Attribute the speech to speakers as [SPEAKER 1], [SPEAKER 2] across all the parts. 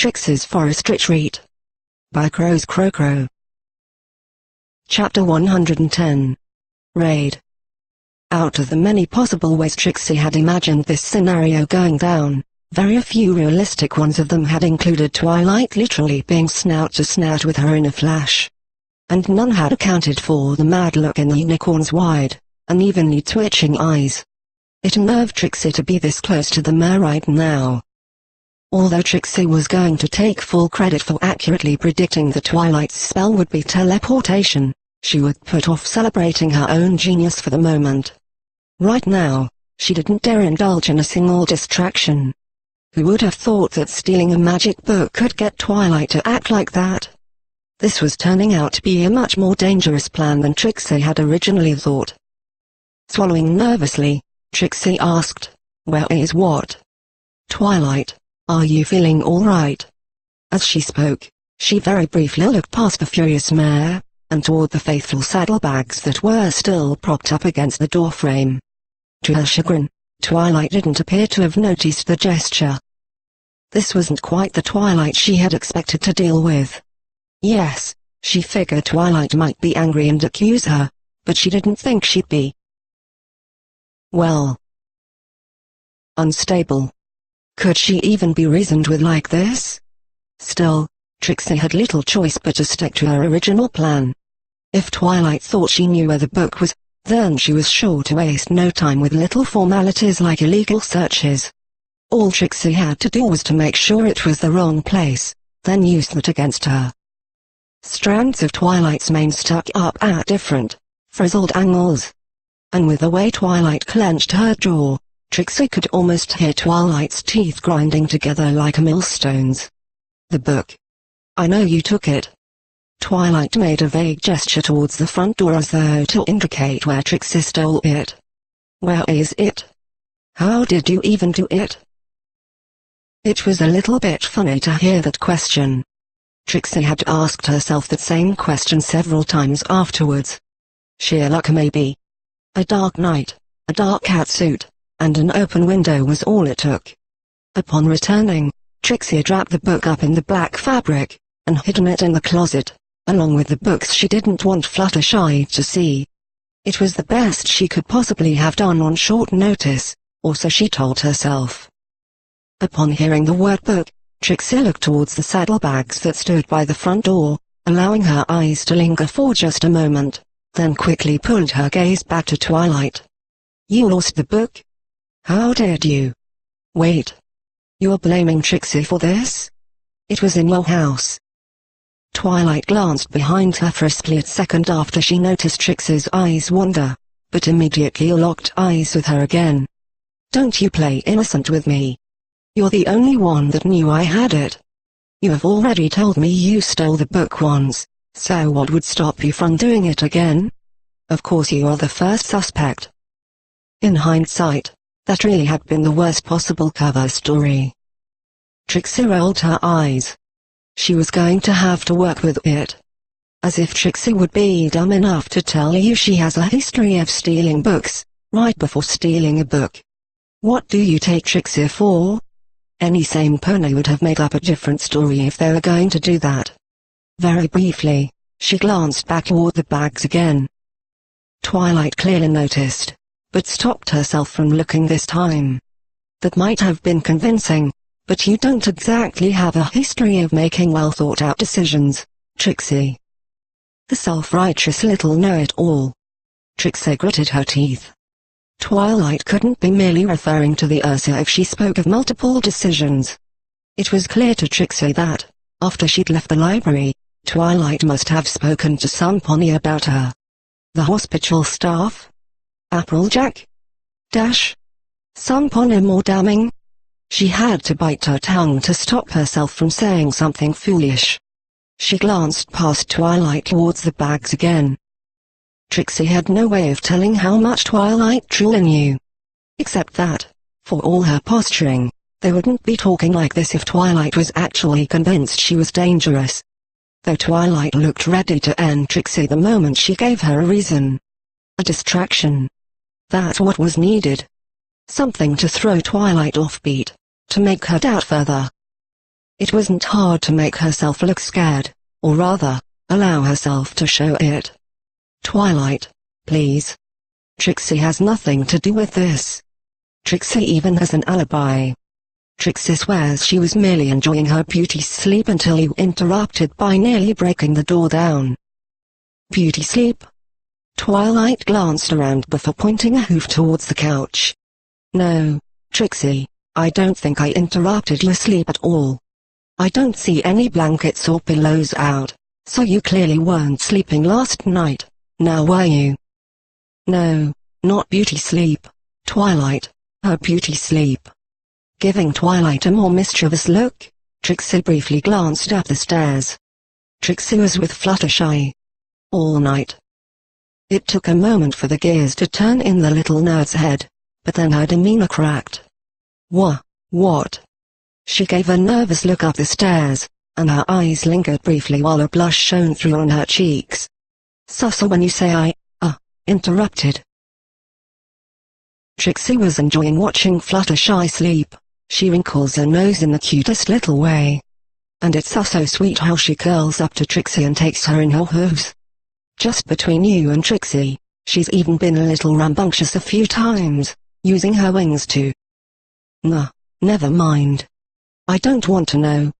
[SPEAKER 1] Trixie's Forest Retreat by Crow's Crow. Chapter 110. Raid. Out of the many possible ways Trixie had imagined this scenario going down, very few realistic ones of them had included Twilight literally being snout to snout with her in a flash. And none had accounted for the mad look in the unicorn's wide, unevenly twitching eyes. It unnerved Trixie to be this close to the mare right now. Although Trixie was going to take full credit for accurately predicting the Twilight's spell would be teleportation, she would put off celebrating her own genius for the moment. Right now, she didn't dare indulge in a single distraction. Who would have thought that stealing a magic book could get Twilight to act like that? This was turning out to be a much more dangerous plan than Trixie had originally thought. Swallowing nervously, Trixie asked, "Where is what?" "Twilight, are you feeling all right?" As she spoke, she very briefly looked past the furious mare, and toward the faithful saddlebags that were still propped up against the doorframe. To her chagrin, Twilight didn't appear to have noticed the gesture. This wasn't quite the Twilight she had expected to deal with. Yes, she figured Twilight might be angry and accuse her, but she didn't think she'd be, well, unstable. Could she even be reasoned with like this? Still, Trixie had little choice but to stick to her original plan. If Twilight thought she knew where the book was, then she was sure to waste no time with little formalities like illegal searches. All Trixie had to do was to make sure it was the wrong place, then use that against her. Strands of Twilight's mane stuck up at different, frizzled angles. And with the way Twilight clenched her jaw, Trixie could almost hear Twilight's teeth grinding together like millstones. "The book. I know you took it." Twilight made a vague gesture towards the front door as though to indicate where Trixie stole it. "Where is it? How did you even do it?" It was a little bit funny to hear that question. Trixie had asked herself that same question several times afterwards. Sheer luck maybe. A dark night, a dark catsuit, and an open window was all it took. Upon returning, Trixie had wrapped the book up in the black fabric, and hidden it in the closet, along with the books she didn't want Fluttershy to see. It was the best she could possibly have done on short notice, or so she told herself. Upon hearing the word book, Trixie looked towards the saddlebags that stood by the front door, allowing her eyes to linger for just a moment, then quickly pulled her gaze back to Twilight. "You lost the book? How dared you? Wait. You're blaming Trixie for this? It was in your house." Twilight glanced behind her for a split second after she noticed Trixie's eyes wander, but immediately locked eyes with her again. "Don't you play innocent with me. You're the only one that knew I had it. You have already told me you stole the book once, so what would stop you from doing it again? Of course you are the first suspect." In hindsight, that really had been the worst possible cover story. Trixie rolled her eyes. She was going to have to work with it. As if Trixie would be dumb enough to tell you she has a history of stealing books, right before stealing a book. What do you take Trixie for? Any sane pony would have made up a different story if they were going to do that. Very briefly, she glanced back toward the bags again. Twilight clearly noticed, but stopped herself from looking this time. That might have been convincing, but you don't exactly have a history of making well-thought-out decisions, Trixie. The self-righteous little know-it-all. Trixie gritted her teeth. Twilight couldn't be merely referring to the Ursa if she spoke of multiple decisions. It was clear to Trixie that, after she'd left the library, Twilight must have spoken to some pony about her. The hospital staff? Applejack? Dash? Some pony more damning? She had to bite her tongue to stop herself from saying something foolish. She glanced past Twilight towards the bags again. Trixie had no way of telling how much Twilight truly knew. Except that, for all her posturing, they wouldn't be talking like this if Twilight was actually convinced she was dangerous. Though Twilight looked ready to end Trixie the moment she gave her a reason. A distraction. That's what was needed. Something to throw Twilight off beat, to make her doubt further. It wasn't hard to make herself look scared, or rather, allow herself to show it. Twilight, please. Trixie has nothing to do with this. Trixie even has an alibi. Trixie swears she was merely enjoying her beauty sleep until you interrupted by nearly breaking the door down. Beauty sleep? Twilight glanced around before pointing a hoof towards the couch. No, Trixie, I don't think I interrupted your sleep at all. I don't see any blankets or pillows out, so you clearly weren't sleeping last night, now were you? No, not beauty sleep, Twilight, her beauty sleep. Giving Twilight a more mischievous look, Trixie briefly glanced up the stairs. Trixie was with Fluttershy. All night. It took a moment for the gears to turn in the little nerd's head, but then her demeanor cracked. What? She gave a nervous look up the stairs, and her eyes lingered briefly while a blush shone through on her cheeks. So when you say I, interrupted. Trixie was enjoying watching Fluttershy sleep. She wrinkles her nose in the cutest little way. And it's so sweet how she curls up to Trixie and takes her in her hooves. Just between you and Trixie, she's even been a little rambunctious a few times, using her wings to... Nah, never mind. I don't want to know.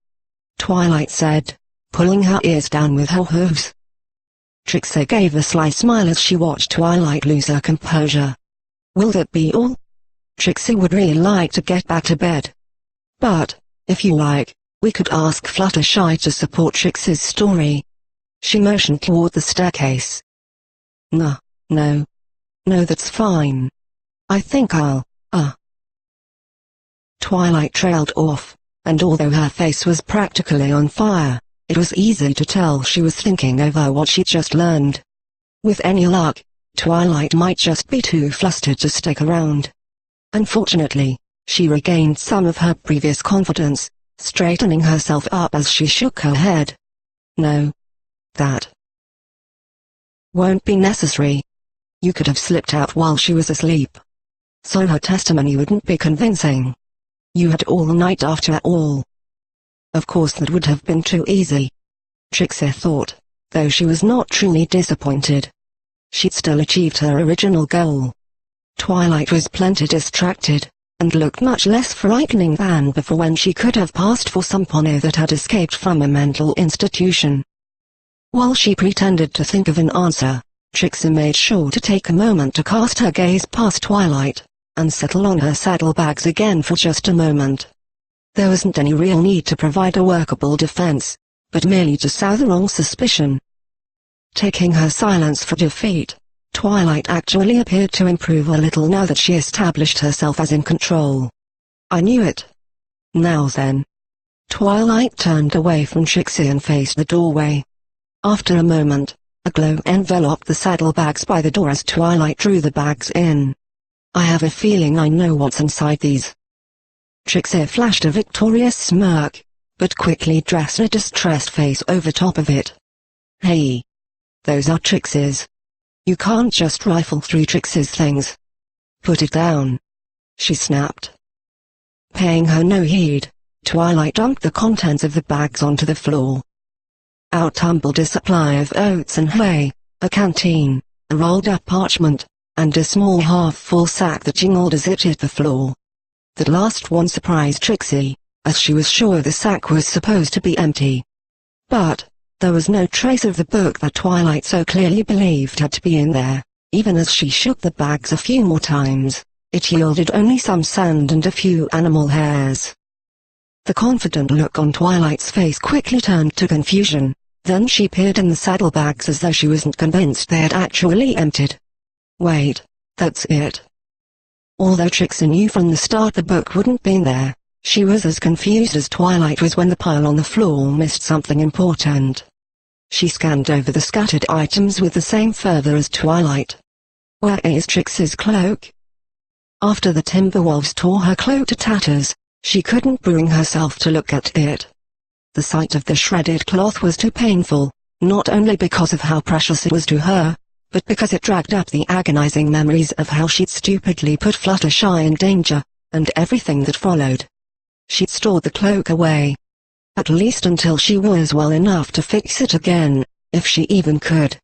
[SPEAKER 1] Twilight said, pulling her ears down with her hooves. Trixie gave a sly smile as she watched Twilight lose her composure. Will that be all? Trixie would really like to get back to bed. But, if you like, we could ask Fluttershy to support Trixie's story. She motioned toward the staircase. No, that's fine. I think I'll, Twilight trailed off, and although her face was practically on fire, it was easy to tell she was thinking over what she'd just learned. With any luck, Twilight might just be too flustered to stick around. Unfortunately, she regained some of her previous confidence, straightening herself up as she shook her head. No. That won't be necessary. You could have slipped out while she was asleep. So her testimony wouldn't be convincing. You had all night after all. Of course that would have been too easy. Trixie thought, though she was not truly disappointed. She'd still achieved her original goal. Twilight was plenty distracted, and looked much less frightening than before when she could have passed for someone that had escaped from a mental institution. While she pretended to think of an answer, Trixie made sure to take a moment to cast her gaze past Twilight, and settle on her saddlebags again for just a moment. There wasn't any real need to provide a workable defense, but merely to sow the wrong suspicion. Taking her silence for defeat, Twilight actually appeared to improve a little now that she established herself as in control. I knew it. Now then. Twilight turned away from Trixie and faced the doorway. After a moment, a glow enveloped the saddlebags by the door as Twilight drew the bags in. I have a feeling I know what's inside these. Trixie flashed a victorious smirk, but quickly dressed a distressed face over top of it. Hey. Those are Trixie's. You can't just rifle through Trixie's things. Put it down. She snapped. Paying her no heed, Twilight dumped the contents of the bags onto the floor. Out tumbled a supply of oats and hay, a canteen, a rolled-up parchment, and a small half-full sack that jingled as it hit the floor. That last one surprised Trixie, as she was sure the sack was supposed to be empty. But there was no trace of the book that Twilight so clearly believed had to be in there. Even as she shook the bags a few more times, it yielded only some sand and a few animal hairs. The confident look on Twilight's face quickly turned to confusion, then she peered in the saddlebags as though she wasn't convinced they had actually emptied. Wait, that's it. Although Trixie knew from the start the book wouldn't be in there, she was as confused as Twilight was when the pile on the floor missed something important. She scanned over the scattered items with the same fervor as Twilight. Where is Trixie's cloak? After the Timberwolves tore her cloak to tatters, she couldn't bring herself to look at it. The sight of the shredded cloth was too painful, not only because of how precious it was to her, but because it dragged up the agonizing memories of how she'd stupidly put Fluttershy in danger, and everything that followed. She'd stored the cloak away. At least until she was well enough to fix it again, if she even could.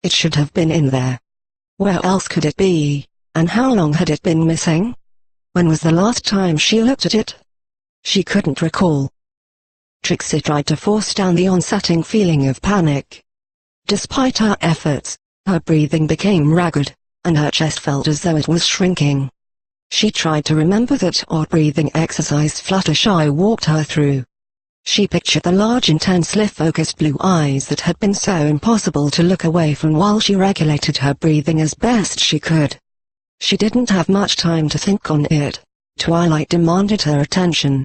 [SPEAKER 1] It should have been in there. Where else could it be, and how long had it been missing? When was the last time she looked at it? She couldn't recall. Trixie tried to force down the onsetting feeling of panic. Despite her efforts, her breathing became ragged, and her chest felt as though it was shrinking. She tried to remember that odd breathing exercise Fluttershy walked her through. She pictured the large intensely focused blue eyes that had been so impossible to look away from while she regulated her breathing as best she could. She didn't have much time to think on it. Twilight demanded her attention.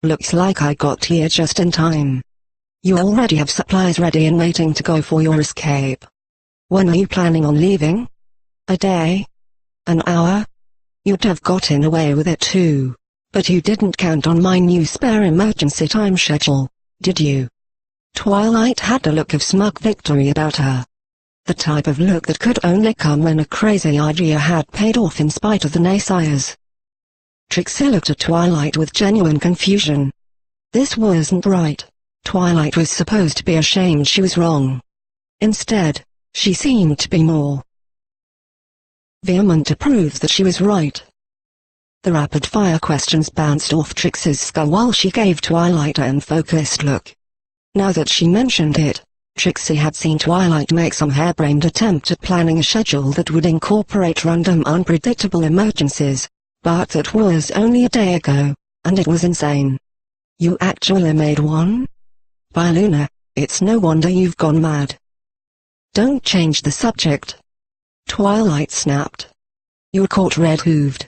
[SPEAKER 1] Looks like I got here just in time. You already have supplies ready and waiting to go for your escape. When are you planning on leaving? A day? An hour? You'd have gotten away with it too. But you didn't count on my new spare emergency time schedule, did you? Twilight had a look of smug victory about her. The type of look that could only come when a crazy idea had paid off in spite of the naysayers. Trixie looked at Twilight with genuine confusion. This wasn't right. Twilight was supposed to be ashamed she was wrong. Instead, she seemed to be more vehement to prove that she was right. The rapid-fire questions bounced off Trixie's skull while she gave Twilight an unfocused look. Now that she mentioned it, Trixie had seen Twilight make some harebrained attempt at planning a schedule that would incorporate random unpredictable emergencies, but that was only a day ago, and it was insane. You actually made one? By Luna, it's no wonder you've gone mad. Don't change the subject. Twilight snapped. You're caught red-hooved.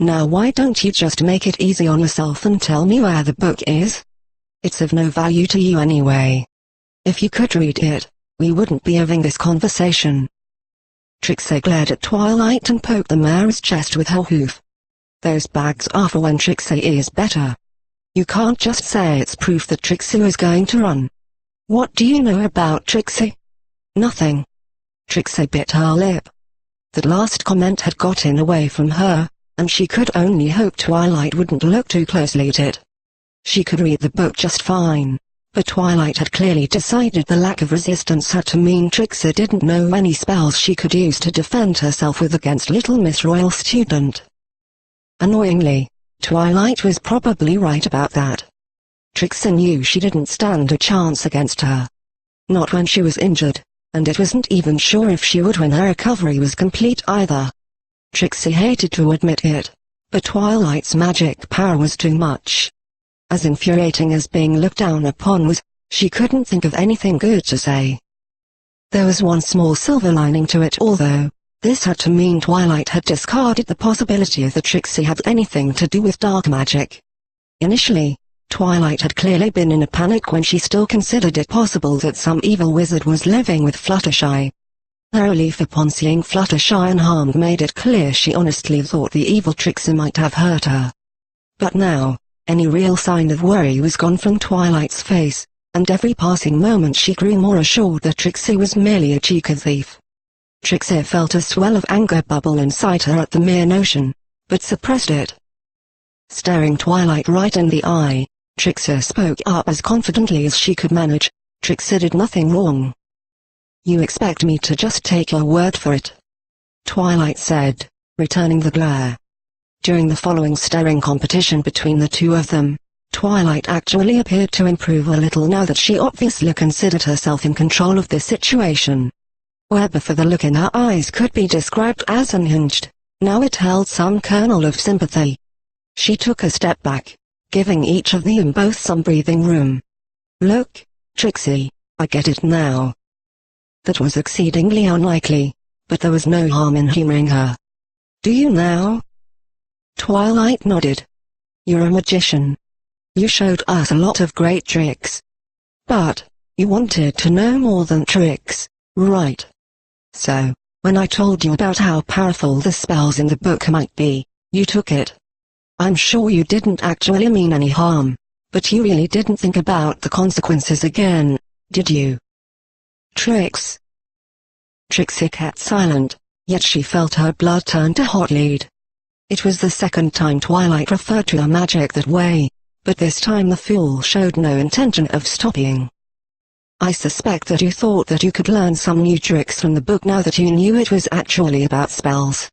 [SPEAKER 1] Now why don't you just make it easy on yourself and tell me where the book is? It's of no value to you anyway. If you could read it, we wouldn't be having this conversation. Trixie glared at Twilight and poked the mare's chest with her hoof. Those bags are for when Trixie is better. You can't just say it's proof that Trixie was going to run. What do you know about Trixie? Nothing. Trixie bit her lip. That last comment had gotten away from her, and she could only hope Twilight wouldn't look too closely at it. She could read the book just fine, but Twilight had clearly decided the lack of resistance had to mean Trixie didn't know any spells she could use to defend herself with against Little Miss Royal Student. Annoyingly, Twilight was probably right about that. Trixie knew she didn't stand a chance against her. Not when she was injured, and it wasn't even sure if she would when her recovery was complete either. Trixie hated to admit it, but Twilight's magic power was too much. As infuriating as being looked down upon was, she couldn't think of anything good to say. There was one small silver lining to it all though. This had to mean Twilight had discarded the possibility that Trixie had anything to do with dark magic. Initially, Twilight had clearly been in a panic when she still considered it possible that some evil wizard was living with Fluttershy. Her relief upon seeing Fluttershy unharmed made it clear she honestly thought the evil Trixie might have hurt her. But now, any real sign of worry was gone from Twilight's face, and every passing moment she grew more assured that Trixie was merely a cheeky thief. Trixie felt a swell of anger bubble inside her at the mere notion, but suppressed it. Staring Twilight right in the eye, Trixie spoke up as confidently as she could manage. Trixie did nothing wrong. You expect me to just take your word for it? Twilight said, returning the glare. During the following staring competition between the two of them, Twilight actually appeared to improve a little now that she obviously considered herself in control of the situation. Where before the look in her eyes could be described as unhinged, now it held some kernel of sympathy. She took a step back, giving each of them both some breathing room. Look, Trixie, I get it now. That was exceedingly unlikely, but there was no harm in humoring her. Do you now? Twilight nodded. You're a magician. You showed us a lot of great tricks. But, you wanted to know more than tricks, right? So, when I told you about how powerful the spells in the book might be, you took it. I'm sure you didn't actually mean any harm, but you really didn't think about the consequences again, did you? Tricks. Trixie kept silent, yet she felt her blood turn to hot lead. It was the second time Twilight referred to her magic that way, but this time the fool showed no intention of stopping. I suspect that you thought that you could learn some new tricks from the book now that you knew it was actually about spells.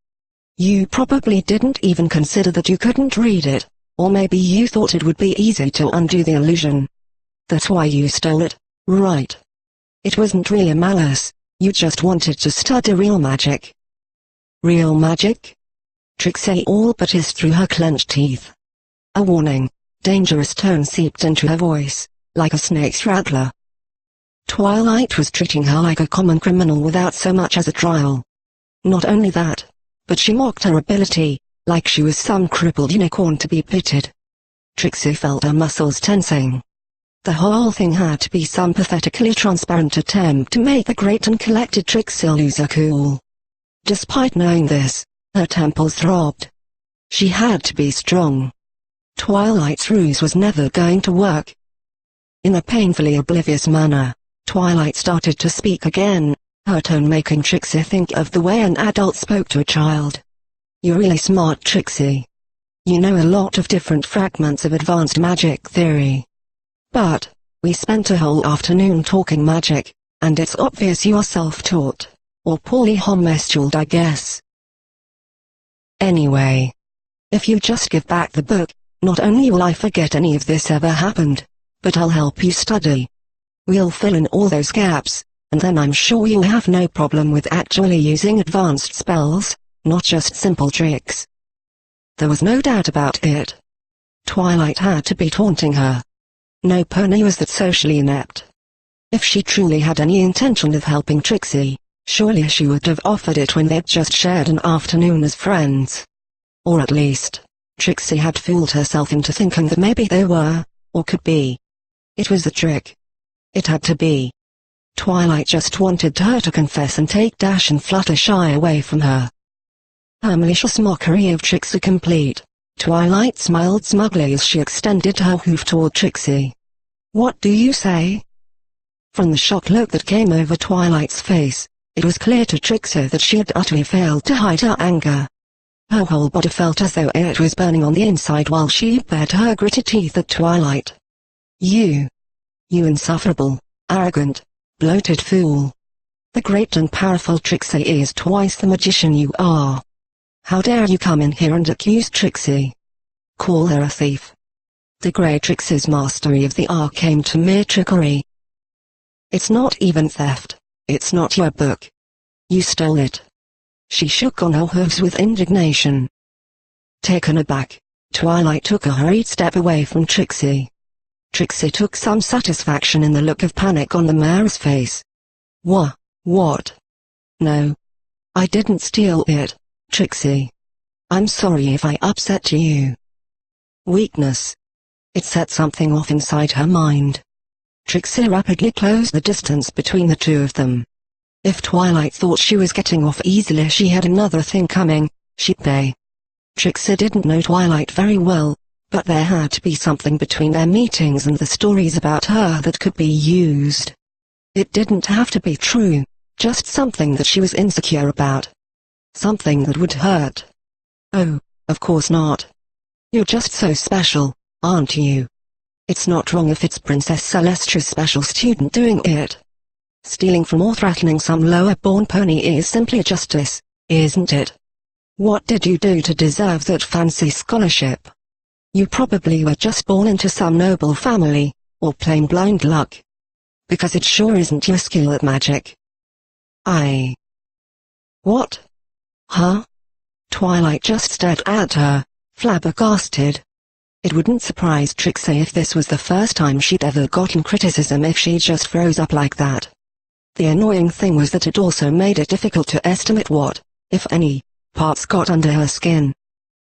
[SPEAKER 1] You probably didn't even consider that you couldn't read it, or maybe you thought it would be easy to undo the illusion. That's why you stole it, right? It wasn't really malice, you just wanted to study real magic. Real magic? Trixie all but hissed through her clenched teeth. A warning, dangerous tone seeped into her voice, like a snake's rattler. Twilight was treating her like a common criminal without so much as a trial. Not only that, but she mocked her ability, like she was some crippled unicorn to be pitied. Trixie felt her muscles tensing. The whole thing had to be some pathetically transparent attempt to make the great and collected Trixie lose her cool. Despite knowing this, her temples throbbed. She had to be strong. Twilight's ruse was never going to work. In a painfully oblivious manner, Twilight started to speak again, her tone making Trixie think of the way an adult spoke to a child. "You're really smart, Trixie. You know a lot of different fragments of advanced magic theory. But, we spent a whole afternoon talking magic, and it's obvious you're self-taught, or poorly homeschooled, I guess. Anyway, if you just give back the book, not only will I forget any of this ever happened, but I'll help you study. We'll fill in all those gaps, and then I'm sure you'll have no problem with actually using advanced spells, not just simple tricks." There was no doubt about it. Twilight had to be taunting her. No pony was that socially inept. If she truly had any intention of helping Trixie, surely she would have offered it when they'd just shared an afternoon as friends. Or at least, Trixie had fooled herself into thinking that maybe they were, or could be. It was a trick. It had to be. Twilight just wanted her to confess and take Dash and Fluttershy away from her. Her malicious mockery of Trixie complete, Twilight smiled smugly as she extended her hoof toward Trixie. "What do you say?" From the shocked look that came over Twilight's face, it was clear to Trixie that she had utterly failed to hide her anger. Her whole body felt as though it was burning on the inside while she bared her gritted teeth at Twilight. You insufferable, arrogant, bloated fool. The great and powerful Trixie is twice the magician you are. How dare you come in here and accuse Trixie? Call her a thief. Degrade Trixie's mastery of the art came to mere trickery. It's not even theft, it's not your book. You stole it. She shook on her hooves with indignation. Taken aback, Twilight took a hurried step away from Trixie. Trixie took some satisfaction in the look of panic on the mare's face. What? No. I didn't steal it, Trixie. I'm sorry if I upset you. Weakness. It set something off inside her mind. Trixie rapidly closed the distance between the two of them. If Twilight thought she was getting off easily, she had another thing coming, she'd pay. Trixie didn't know Twilight very well, but there had to be something between their meetings and the stories about her that could be used. It didn't have to be true, just something that she was insecure about. Something that would hurt. Oh, of course not. You're just so special, aren't you? It's not wrong if it's Princess Celestia's special student doing it. Stealing from or threatening some lower-born pony is simply justice, isn't it? What did you do to deserve that fancy scholarship? You probably were just born into some noble family, or plain blind luck. Because it sure isn't your skill at magic. What? Huh? Twilight just stared at her, flabbergasted. It wouldn't surprise Trixie if this was the first time she'd ever gotten criticism if she just froze up like that. The annoying thing was that it also made it difficult to estimate what, if any, parts got under her skin.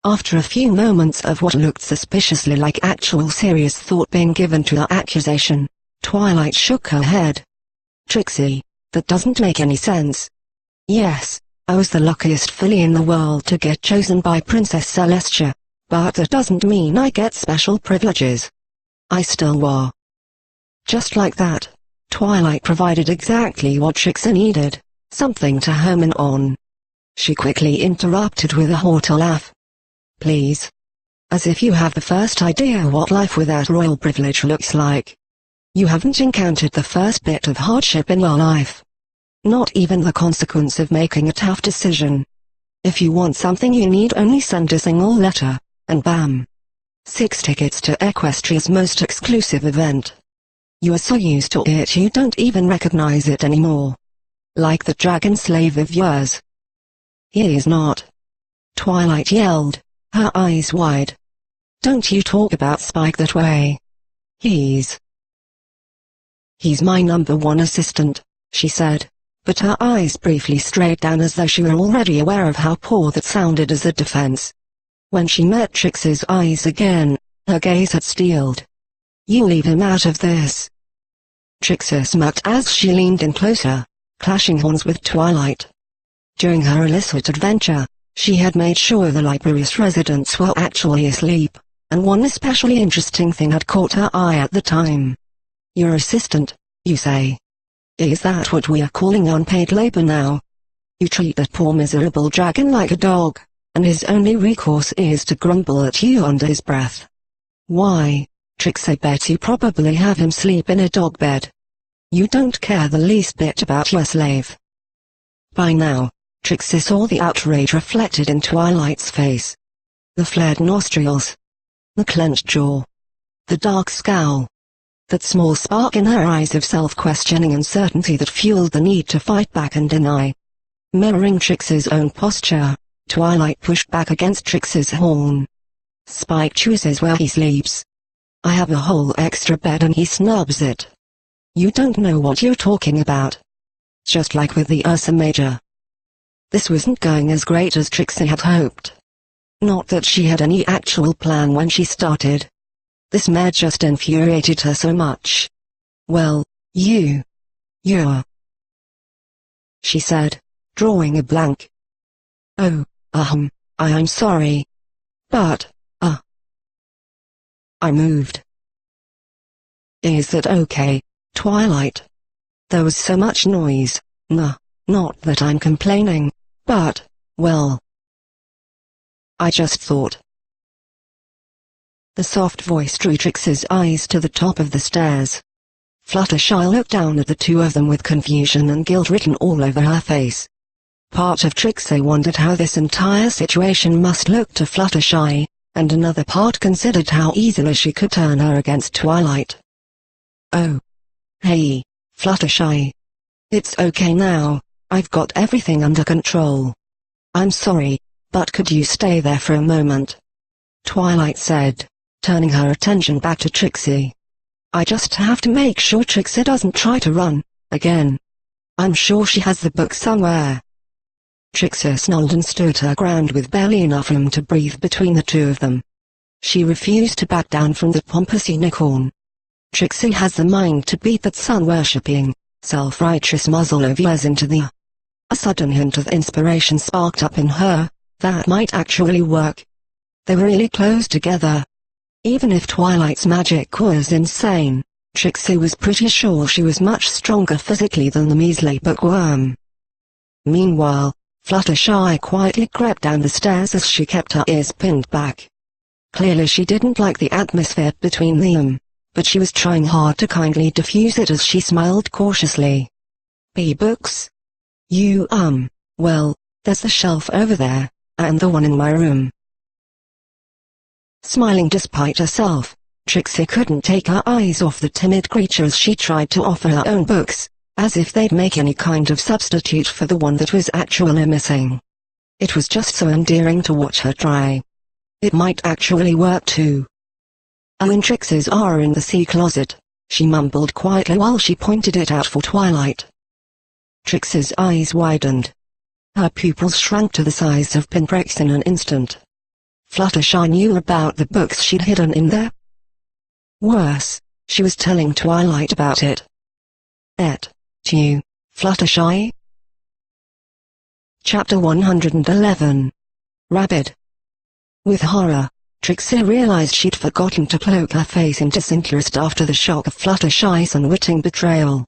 [SPEAKER 1] After a few moments of what looked suspiciously like actual serious thought being given to the accusation, Twilight shook her head. Trixie, that doesn't make any sense. Yes, I was the luckiest filly in the world to get chosen by Princess Celestia, but that doesn't mean I get special privileges. I still were. Just like that, Twilight provided exactly what Trixie needed, something to home in on. She quickly interrupted with a haughty laugh. Please. As if you have the first idea what life without royal privilege looks like. You haven't encountered the first bit of hardship in your life. Not even the consequence of making a tough decision. If you want something you need only send a single letter, and bam! 6 tickets to Equestria's most exclusive event. You are so used to it you don't even recognize it anymore. Like the dragon slave of yours. He is not. Twilight yelled, her eyes wide. Don't you talk about Spike that way. He's my #1 assistant, she said, but her eyes briefly strayed down as though she were already aware of how poor that sounded as a defense. When she met Trixie's eyes again, her gaze had steeled. You leave him out of this. Trixie smirked as she leaned in closer, clashing horns with Twilight. During her illicit adventure, she had made sure the library's residents were actually asleep, and one especially interesting thing had caught her eye at the time. Your assistant, you say? Is that what we are calling unpaid labor now? You treat that poor miserable dragon like a dog, and his only recourse is to grumble at you under his breath. Why, Trixie bet you probably have him sleep in a dog bed. You don't care the least bit about your slave. By now, Trixie saw the outrage reflected in Twilight's face. The flared nostrils. The clenched jaw. The dark scowl. That small spark in her eyes of self-questioning uncertainty that fueled the need to fight back and deny. Mirroring Trixie's own posture, Twilight pushed back against Trixie's horn. Spike chooses where he sleeps. I have a whole extra bed and he snubs it. You don't know what you're talking about. Just like with the Ursa Major. This wasn't going as great as Trixie had hoped. Not that she had any actual plan when she started. This mare just infuriated her so much. Well, you're... she said, drawing a blank. Oh, I'm sorry. But, I moved. Is that okay, Twilight? There was so much noise. Not that I'm complaining, but, well... I just thought. The soft voice drew Trixie's eyes to the top of the stairs. Fluttershy looked down at the two of them with confusion and guilt written all over her face. Part of Trixie wondered how this entire situation must look to Fluttershy, and another part considered how easily she could turn her against Twilight. Oh. Hey, Fluttershy. It's okay now, I've got everything under control. I'm sorry, but could you stay there for a moment? Twilight said, turning her attention back to Trixie. I just have to make sure Trixie doesn't try to run, again. I'm sure she has the book somewhere. Trixie snarled and stood her ground with barely enough room to breathe between the two of them. She refused to back down from the pompous unicorn. Trixie has the mind to beat that sun-worshipping, self-righteous muzzle of yours into the... A sudden hint of inspiration sparked up in her, that might actually work. They were really close together. Even if Twilight's magic was insane, Trixie was pretty sure she was much stronger physically than the measly bookworm. Meanwhile, Fluttershy quietly crept down the stairs as she kept her ears pinned back. Clearly she didn't like the atmosphere between them, but she was trying hard to kindly diffuse it as she smiled cautiously. Books? Well, there's the shelf over there, and the one in my room. Smiling despite herself, Trixie couldn't take her eyes off the timid creature as she tried to offer her own books, as if they'd make any kind of substitute for the one that was actually missing. It was just so endearing to watch her try. It might actually work too. Oh, and Trixie's are in the sea closet, she mumbled quietly while she pointed it out for Twilight. Trixie's eyes widened. Her pupils shrank to the size of pinpricks in an instant. Fluttershy knew about the books she'd hidden in there. Worse, she was telling Twilight about it. You, Fluttershy? Chapter 111. Rabid. With horror, Trixie realized she'd forgotten to cloak her face in disinterest after the shock of Fluttershy's unwitting betrayal.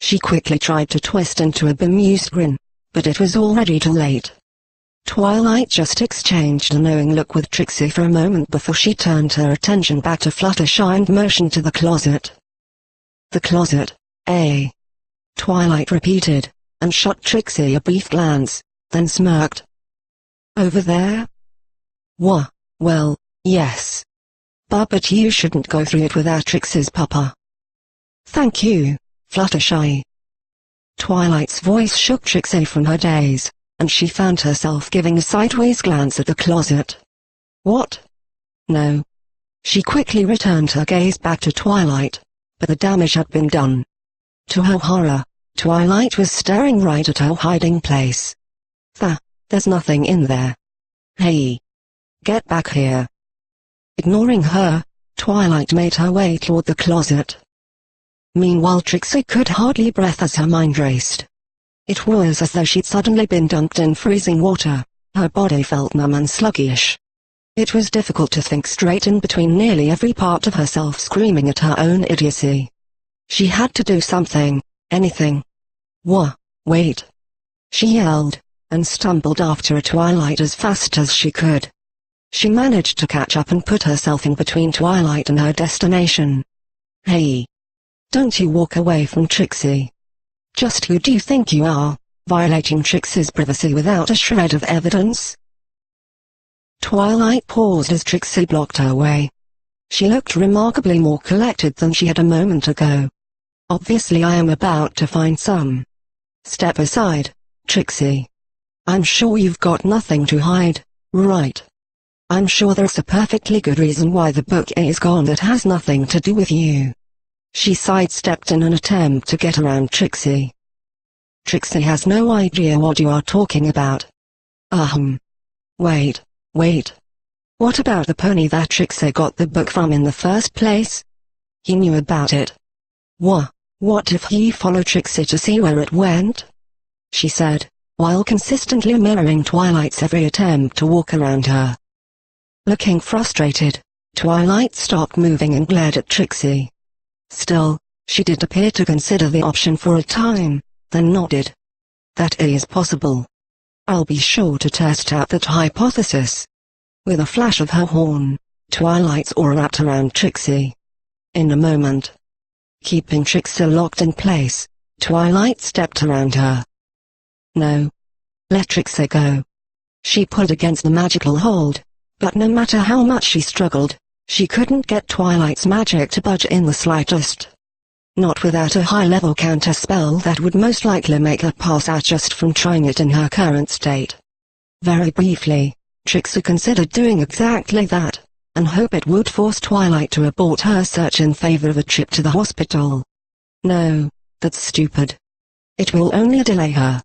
[SPEAKER 1] She quickly tried to twist into a bemused grin, but it was already too late. Twilight just exchanged a knowing look with Trixie for a moment before she turned her attention back to Fluttershy and motioned to the closet. The closet, eh? Twilight repeated, and shot Trixie a brief glance, then smirked. Over there? Well, yes. But you shouldn't go through it without Trixie's papa. Thank you, Fluttershy. Twilight's voice shook Trixie from her daze, and she found herself giving a sideways glance at the closet. What? No. She quickly returned her gaze back to Twilight, but the damage had been done. To her horror, Twilight was staring right at her hiding place. There's nothing in there. Hey! Get back here. Ignoring her, Twilight made her way toward the closet. Meanwhile, Trixie could hardly breathe as her mind raced. It was as though she'd suddenly been dunked in freezing water. Her body felt numb and sluggish. It was difficult to think straight in between nearly every part of herself screaming at her own idiocy. She had to do something, anything. Wait! She yelled, and stumbled after Twilight as fast as she could. She managed to catch up and put herself in between Twilight and her destination. Hey! Don't you walk away from Trixie. Just who do you think you are, violating Trixie's privacy without a shred of evidence? Twilight paused as Trixie blocked her way. She looked remarkably more collected than she had a moment ago. Obviously I am about to find some. Step aside, Trixie. I'm sure you've got nothing to hide, right? I'm sure there's a perfectly good reason why the book is gone that has nothing to do with you. She sidestepped in an attempt to get around Trixie. Trixie has no idea what you are talking about. Wait. What about the pony that Trixie got the book from in the first place? He knew about it. What if he followed Trixie to see where it went? She said, while consistently mirroring Twilight's every attempt to walk around her. Looking frustrated, Twilight stopped moving and glared at Trixie. Still, she did appear to consider the option for a time, then nodded. That is possible. I'll be sure to test out that hypothesis. With a flash of her horn, Twilight's aura wrapped around Trixie. In a moment, keeping Trixie locked in place, Twilight stepped around her. No. Let Trixie go. She pulled against the magical hold, but no matter how much she struggled, she couldn't get Twilight's magic to budge in the slightest. Not without a high-level counter-spell that would most likely make her pass out just from trying it in her current state. Very briefly, Trixie considered doing exactly that, and hoped it would force Twilight to abort her search in favor of a trip to the hospital. No, that's stupid. It will only delay her.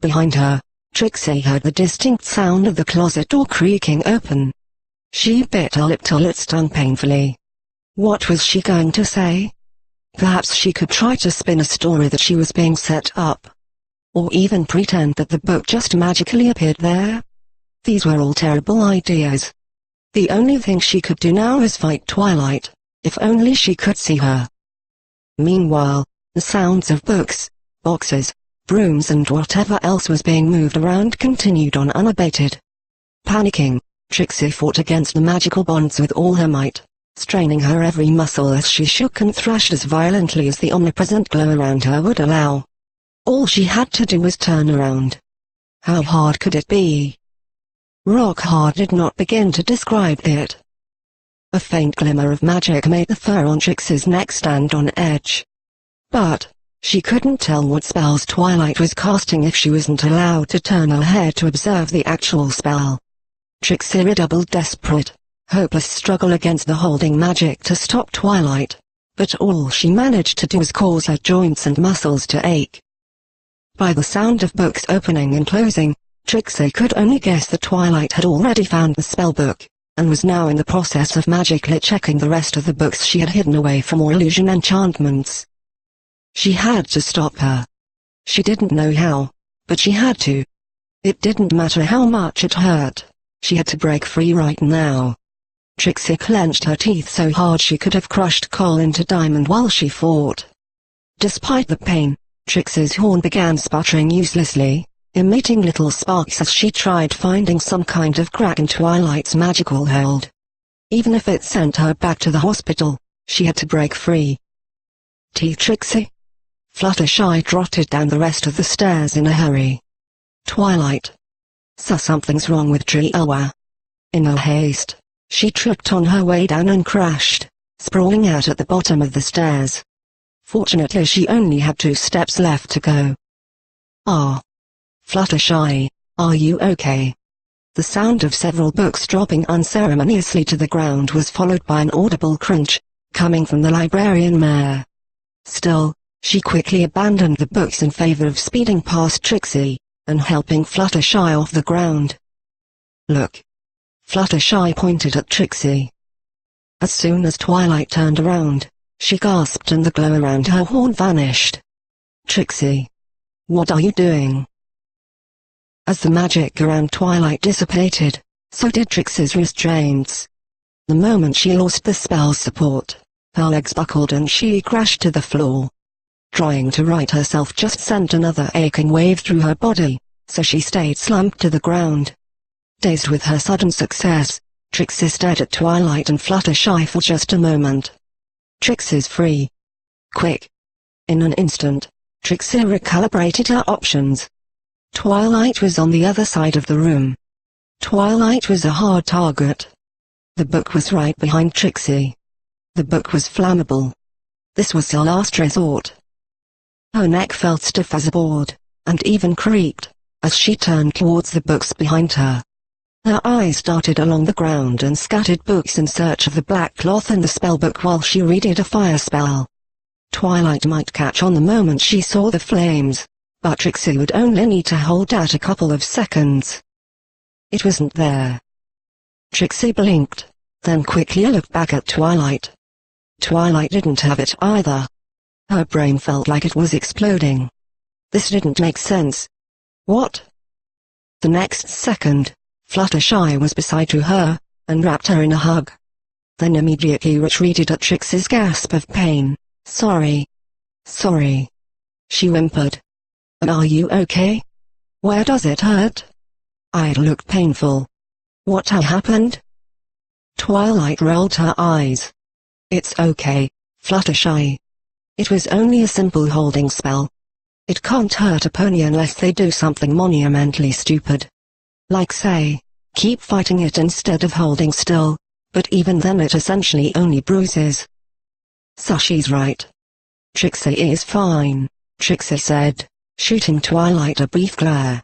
[SPEAKER 1] Behind her, Trixie heard the distinct sound of the closet door creaking open. She bit her lip till it stung painfully. What was she going to say? Perhaps she could try to spin a story that she was being set up. Or even pretend that the book just magically appeared there. These were all terrible ideas. The only thing she could do now was fight Twilight, if only she could see her. Meanwhile, the sounds of books, boxes, brooms and whatever else was being moved around continued on unabated. Panicking, Trixie fought against the magical bonds with all her might, straining her every muscle as she shook and thrashed as violently as the omnipresent glow around her would allow. All she had to do was turn around. How hard could it be? Rock hard did not begin to describe it. A faint glimmer of magic made the fur on Trixie's neck stand on edge. But she couldn't tell what spells Twilight was casting if she wasn't allowed to turn her head to observe the actual spell. Trixie redoubled desperate, hopeless struggle against the holding magic to stop Twilight, but all she managed to do was cause her joints and muscles to ache. By the sound of books opening and closing, Trixie could only guess that Twilight had already found the spellbook, and was now in the process of magically checking the rest of the books she had hidden away from all illusion enchantments. She had to stop her. She didn't know how, but she had to. It didn't matter how much it hurt, she had to break free right now. Trixie clenched her teeth so hard she could have crushed coal into diamond while she fought. Despite the pain, Trixie's horn began sputtering uselessly, emitting little sparks as she tried finding some kind of crack in Twilight's magical hold. Even if it sent her back to the hospital, she had to break free. Trixie? Fluttershy trotted down the rest of the stairs in a hurry. Twilight. So something's wrong with Trixie. In her haste, she tripped on her way down and crashed, sprawling out at the bottom of the stairs. Fortunately she only had 2 steps left to go. Ah. Fluttershy, are you okay? The sound of several books dropping unceremoniously to the ground was followed by an audible crunch, coming from the librarian mare. Still, she quickly abandoned the books in favor of speeding past Trixie, and helping Fluttershy off the ground. Look. Fluttershy pointed at Trixie. As soon as Twilight turned around, she gasped and the glow around her horn vanished. Trixie. What are you doing? As the magic around Twilight dissipated, so did Trixie's restraints. The moment she lost the spell's support, her legs buckled and she crashed to the floor. Trying to right herself just sent another aching wave through her body, so she stayed slumped to the ground. Dazed with her sudden success, Trixie stared at Twilight and Fluttershy for just a moment. Trixie's free. Quick. In an instant, Trixie recalibrated her options. Twilight was on the other side of the room. Twilight was a hard target. The book was right behind Trixie. The book was flammable. This was her last resort. Her neck felt stiff as a board, and even creaked, as she turned towards the books behind her. Her eyes darted along the ground and scattered books in search of the black cloth and the spellbook while she readied a fire spell. Twilight might catch on the moment she saw the flames, but Trixie would only need to hold out a couple of seconds. It wasn't there. Trixie blinked, then quickly looked back at Twilight. Twilight didn't have it either. Her brain felt like it was exploding. This didn't make sense. What? The next second, Fluttershy was beside her, and wrapped her in a hug. Then immediately retreated at Trixie's gasp of pain. Sorry. Sorry. She whimpered. Are you okay? Where does it hurt? It looked painful. What happened? Twilight rolled her eyes. It's okay, Fluttershy. It was only a simple holding spell. It can't hurt a pony unless they do something monumentally stupid. Like say, keep fighting it instead of holding still, but even then it essentially only bruises. So she's right. Trixie is fine, Trixie said, shooting Twilight a brief glare.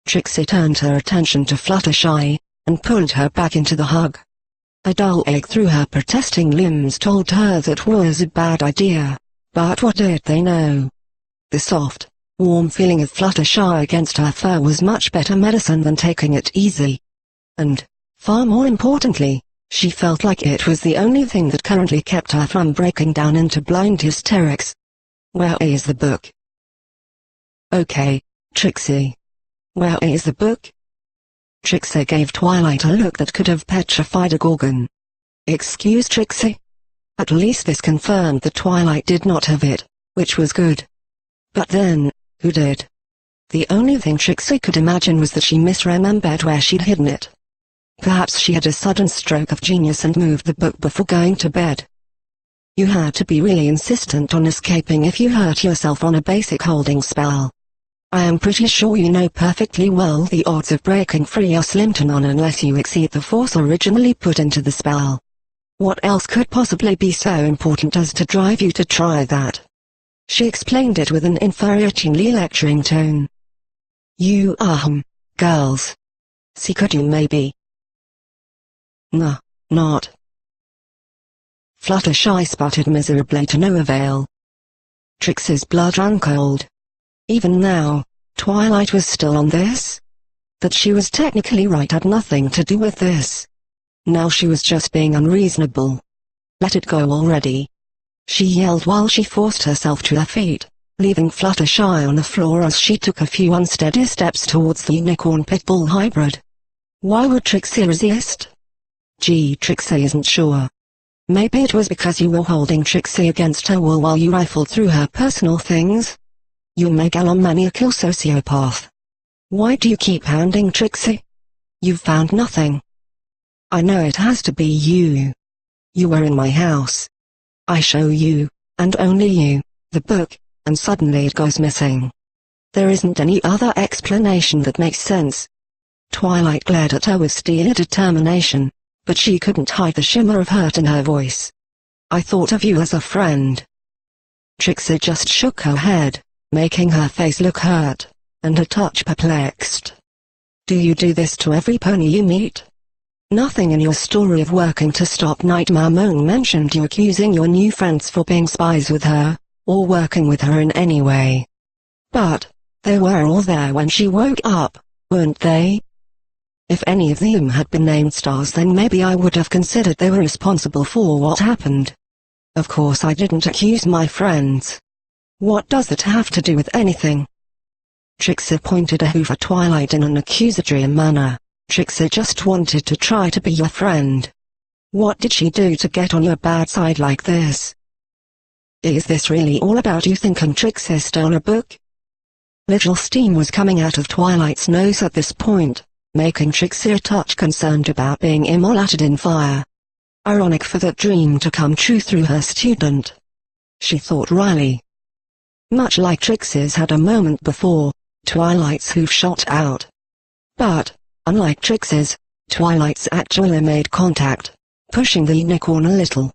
[SPEAKER 1] Trixie turned her attention to Fluttershy, and pulled her back into the hug. A dull ache through her protesting limbs told her that was a bad idea, but what did they know? The soft, warm feeling of Fluttershy against her fur was much better medicine than taking it easy. And, far more importantly, she felt like it was the only thing that currently kept her from breaking down into blind hysterics. Where is the book? Okay, Trixie. Where is the book? Trixie gave Twilight a look that could have petrified a gorgon. Excuse Trixie? At least this confirmed that Twilight did not have it, which was good. But then, who did? The only thing Trixie could imagine was that she misremembered where she'd hidden it. Perhaps she had a sudden stroke of genius and moved the book before going to bed. You had to be really insistent on escaping if you hurt yourself on a basic holding spell. I am pretty sure you know perfectly well the odds of breaking free are slim to none unless you exceed the force originally put into the spell. What else could possibly be so important as to drive you to try that? She explained it with an infuriatingly lecturing tone. You girls. See, could you maybe? Nah, not. Fluttershy sputtered miserably to no avail. Trixie's blood ran cold. Even now, Twilight was still on this? That she was technically right had nothing to do with this. Now she was just being unreasonable. Let it go already. She yelled while she forced herself to her feet, leaving Fluttershy on the floor as she took a few unsteady steps towards the unicorn pitbull hybrid. Why would Trixie resist? Gee, Trixie isn't sure. Maybe it was because you were holding Trixie against her wall while you rifled through her personal things? You megalomaniacal sociopath. Why do you keep hounding Trixie? You've found nothing. I know it has to be you. You were in my house. I show you, and only you, the book, and suddenly it goes missing. There isn't any other explanation that makes sense. Twilight glared at her with steely determination, but she couldn't hide the shimmer of hurt in her voice. I thought of you as a friend. Trixie just shook her head, making her face look hurt, and a touch perplexed. Do you do this to every pony you meet? Nothing in your story of working to stop Nightmare Moon mentioned you accusing your new friends for being spies with her, or working with her in any way. But they were all there when she woke up, weren't they? If any of them had been named stars, then maybe I would have considered they were responsible for what happened. Of course I didn't accuse my friends. What does that have to do with anything? Trixie pointed a hoof at Twilight in an accusatory manner. Trixie just wanted to try to be your friend. What did she do to get on your bad side like this? Is this really all about you thinking Trixie stole a book? Little steam was coming out of Twilight's nose at this point, making Trixie a touch concerned about being immolated in fire. Ironic for that dream to come true through her student, she thought wryly. Much like Trixie's had a moment before, Twilight's hoof shot out. But, unlike Trixie's, Twilight's actually made contact, pushing the unicorn a little.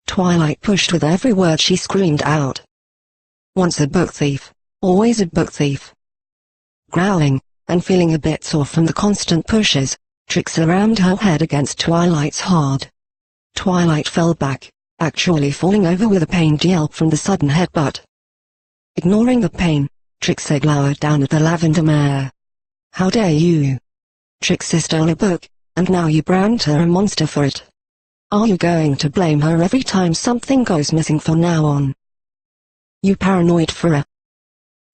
[SPEAKER 1] Twilight pushed with every word she screamed out. Once a book thief, always a book thief. Growling, and feeling a bit sore from the constant pushes, Trixie rammed her head against Twilight's hard. Twilight fell back, actually falling over with a pained yelp from the sudden headbutt. Ignoring the pain, Trixie glowered down at the lavender mare. How dare you? Trixie stole a book, and now you brand her a monster for it. Are you going to blame her every time something goes missing from now on? You paranoid for a...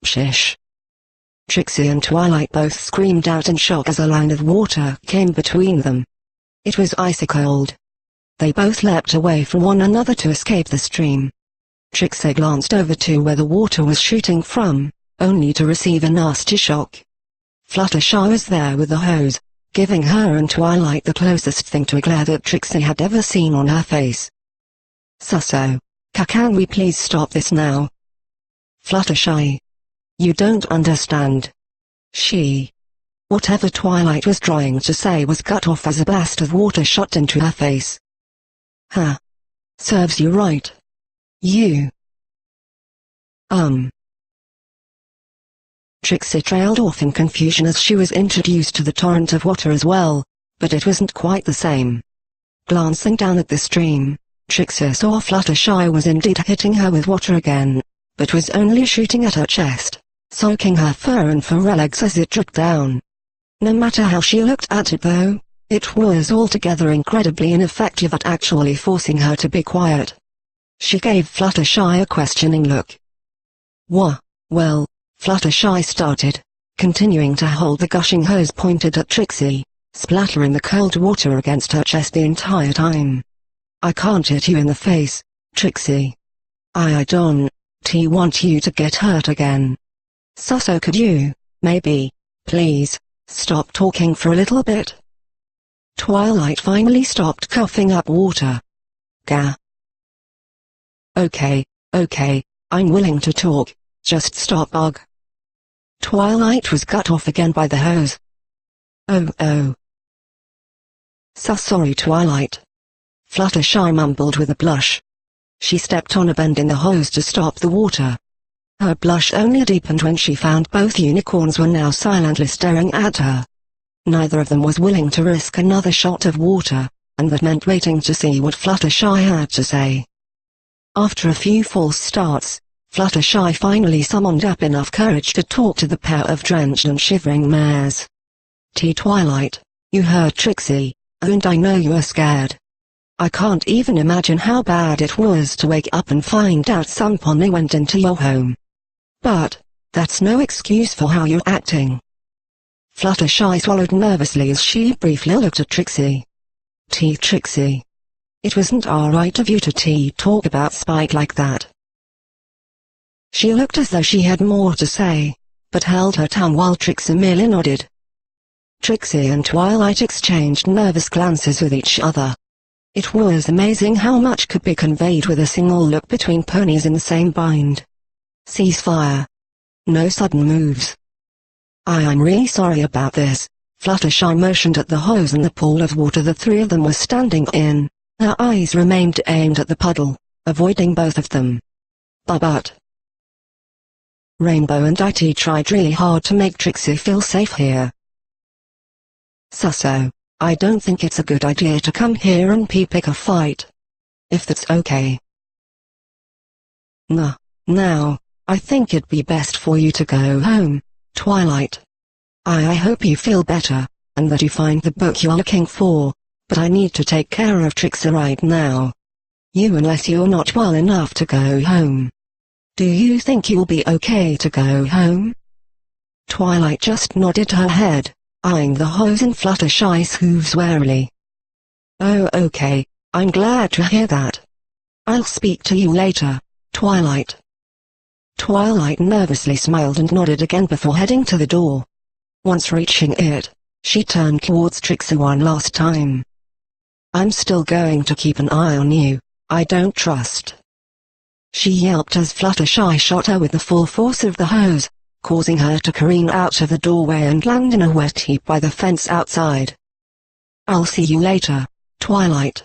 [SPEAKER 1] Shish. Trixie and Twilight both screamed out in shock as a line of water came between them. It was icy cold. They both leapt away from one another to escape the stream. Trixie glanced over to where the water was shooting from, only to receive a nasty shock. Fluttershy was there with the hose, giving her and Twilight the closest thing to a glare that Trixie had ever seen on her face. Susso, can we please stop this now? Fluttershy. You don't understand. Whatever Twilight was trying to say was cut off as a blast of water shot into her face. Huh. Serves you right. You. Trixie trailed off in confusion as she was introduced to the torrent of water as well, but it wasn't quite the same. Glancing down at the stream, Trixie saw Fluttershy was indeed hitting her with water again, but was only shooting at her chest, soaking her fur and fur legs as it dripped down. No matter how she looked at it though, it was altogether incredibly ineffective at actually forcing her to be quiet. She gave Fluttershy a questioning look. Well, Fluttershy started, continuing to hold the gushing hose pointed at Trixie, splattering the cold water against her chest the entire time. I can't hit you in the face, Trixie. I don't want you to get hurt again. So could you, maybe, please, stop talking for a little bit? Twilight finally stopped coughing up water. Gah. Okay, I'm willing to talk, just stop Ugh. Twilight was cut off again by the hose. Oh. So sorry Twilight. Fluttershy mumbled with a blush. She stepped on a bend in the hose to stop the water. Her blush only deepened when she found both unicorns were now silently staring at her. Neither of them was willing to risk another shot of water, and that meant waiting to see what Fluttershy had to say. After a few false starts, Fluttershy finally summoned up enough courage to talk to the pair of drenched and shivering mares. Twilight, you heard Trixie, and I know you are scared. I can't even imagine how bad it was to wake up and find out some pony went into your home. But that's no excuse for how you're acting. Fluttershy swallowed nervously as she briefly looked at Trixie. Trixie. It wasn't alright of you to talk about Spike like that. She looked as though she had more to say, but held her tongue while Trixie merely nodded. Trixie and Twilight exchanged nervous glances with each other. It was amazing how much could be conveyed with a single look between ponies in the same bind. Ceasefire. No sudden moves. I'm really sorry about this. Fluttershy motioned at the hose and the pool of water the three of them were standing in. Her eyes remained aimed at the puddle, avoiding both of them. But Rainbow and IT tried really hard to make Trixie feel safe here. So, I don't think it's a good idea to come here and pick a fight. If that's okay. Now, I think it'd be best for you to go home, Twilight. I hope you feel better, and that you find the book you're looking for, but I need to take care of Trixie right now. Unless you're not well enough to go home. Do you think you'll be okay to go home? Twilight just nodded her head, eyeing the hose in Fluttershy's hooves warily. Oh, okay, I'm glad to hear that. I'll speak to you later, Twilight. Twilight nervously smiled and nodded again before heading to the door. Once reaching it, she turned towards Trixie one last time. I'm still going to keep an eye on you, I don't trust. She yelped as Fluttershy shot her with the full force of the hose, causing her to careen out of the doorway and land in a wet heap by the fence outside. I'll see you later, Twilight.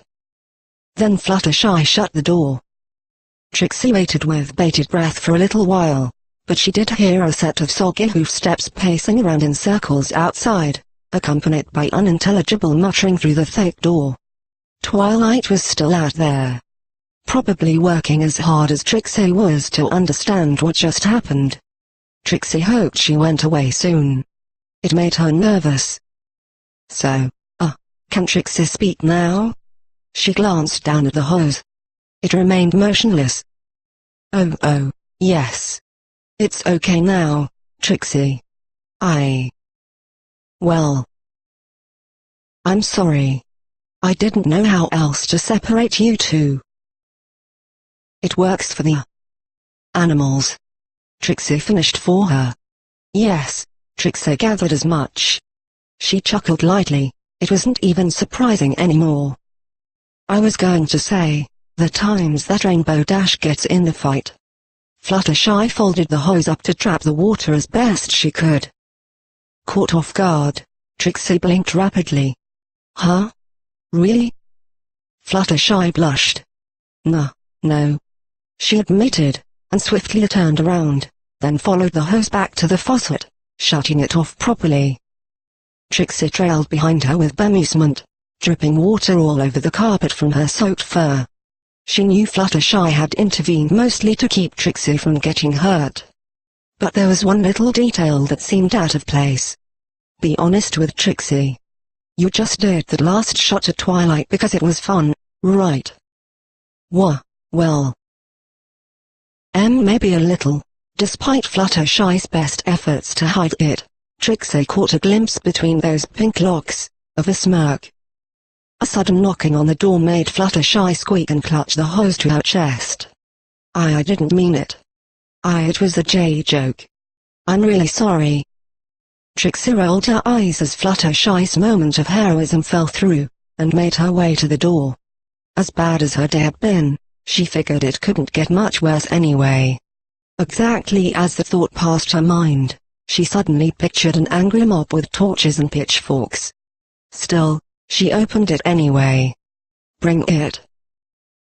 [SPEAKER 1] Then Fluttershy shut the door. Trixie waited with bated breath for a little while, but she did hear a set of soggy hoof steps pacing around in circles outside, accompanied by unintelligible muttering through the thick door. Twilight was still out there, probably working as hard as Trixie was to understand what just happened. Trixie hoped she went away soon. It made her nervous. So, can Trixie speak now? She glanced down at the hose. It remained motionless. Oh, yes. It's okay now, Trixie. Well, I'm sorry. I didn't know how else to separate you two. It works for the animals. Trixie finished for her. Yes, Trixie gathered as much. She chuckled lightly, it wasn't even surprising anymore. I was going to say, the times that Rainbow Dash gets in the fight. Fluttershy folded the hose up to trap the water as best she could. Caught off guard, Trixie blinked rapidly. Huh? Really? Fluttershy blushed. No. She admitted, and swiftly turned around, then followed the hose back to the faucet, shutting it off properly. Trixie trailed behind her with bemusement, dripping water all over the carpet from her soaked fur. She knew Fluttershy had intervened mostly to keep Trixie from getting hurt. But there was one little detail that seemed out of place. Be honest with Trixie. You just did that last shot at Twilight because it was fun, right? Well. Maybe a little. Despite Fluttershy's best efforts to hide it, Trixie caught a glimpse between those pink locks, of a smirk. A sudden knocking on the door made Fluttershy squeak and clutch the hose to her chest. I didn't mean it. It was a joke. I'm really sorry. Trixie rolled her eyes as Fluttershy's moment of heroism fell through, and made her way to the door. As bad as her day had been, she figured it couldn't get much worse anyway. Exactly as the thought passed her mind, she suddenly pictured an angry mob with torches and pitchforks. Still, she opened it anyway. Bring it.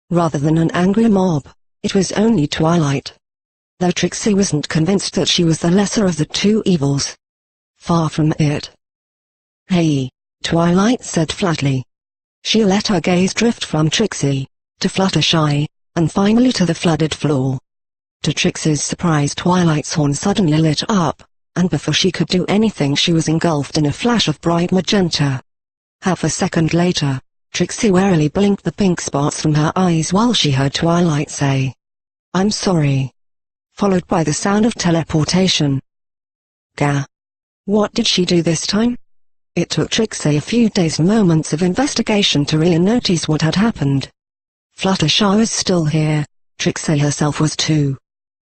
[SPEAKER 1] Rather than an angry mob, it was only Twilight. Though Trixie wasn't convinced that she was the lesser of the two evils. Far from it. Hey, Twilight said flatly. She let her gaze drift from Trixie, to Fluttershy, and finally to the flooded floor. To Trixie's surprise, Twilight's horn suddenly lit up, and before she could do anything she was engulfed in a flash of bright magenta. Half a second later, Trixie warily blinked the pink spots from her eyes while she heard Twilight say, "I'm sorry," followed by the sound of teleportation. Gah! What did she do this time? It took Trixie a few days and moments of investigation to really notice what had happened. Fluttershy was still here, Trixie herself was too.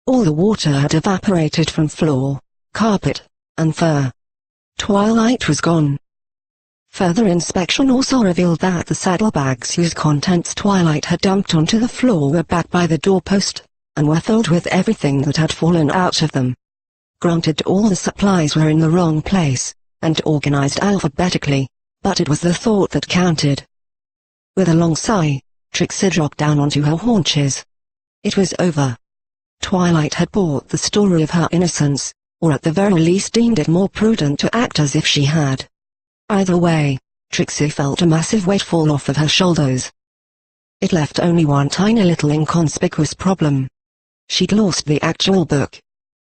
[SPEAKER 1] All the water had evaporated from floor, carpet, and fur. Twilight was gone. Further inspection also revealed that the saddlebags whose contents Twilight had dumped onto the floor were back by the doorpost, and were filled with everything that had fallen out of them. Granted, all the supplies were in the wrong place, and organized alphabetically, but it was the thought that counted. With a long sigh, Trixie dropped down onto her haunches. It was over. Twilight had bought the story of her innocence, or at the very least deemed it more prudent to act as if she had. Either way, Trixie felt a massive weight fall off of her shoulders. It left only one tiny little inconspicuous problem. She'd lost the actual book.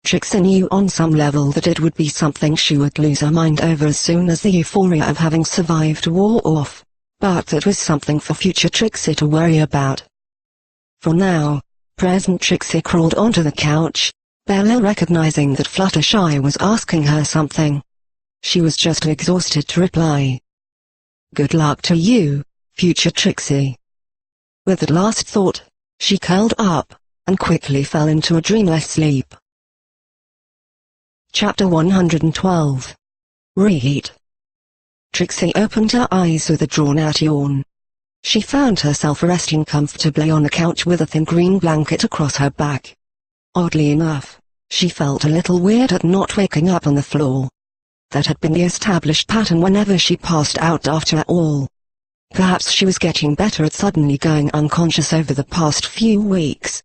[SPEAKER 1] Trixie knew on some level that it would be something she would lose her mind over as soon as the euphoria of having survived wore off, but that was something for future Trixie to worry about. For now, present Trixie crawled onto the couch, barely recognizing that Fluttershy was asking her something. She was just too exhausted to reply. "Good luck to you, future Trixie." With that last thought, she curled up, and quickly fell into a dreamless sleep. Chapter 112. Reheat. Trixie opened her eyes with a drawn-out yawn. She found herself resting comfortably on the couch with a thin green blanket across her back. Oddly enough, she felt a little weird at not waking up on the floor. That had been the established pattern whenever she passed out after all. Perhaps she was getting better at suddenly going unconscious over the past few weeks.